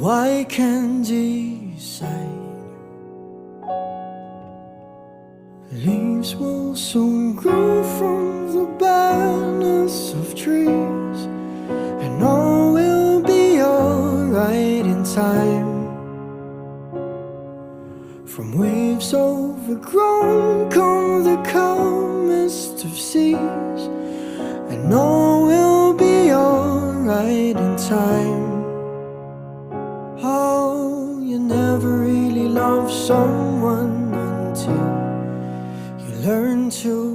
I can't decide. Leaves will soon grow from the barrenness of trees, and all will be alright in time. From waves overgrown come the calmest of seas, and all will be alright in time. Oh, you never really love someone until you learn to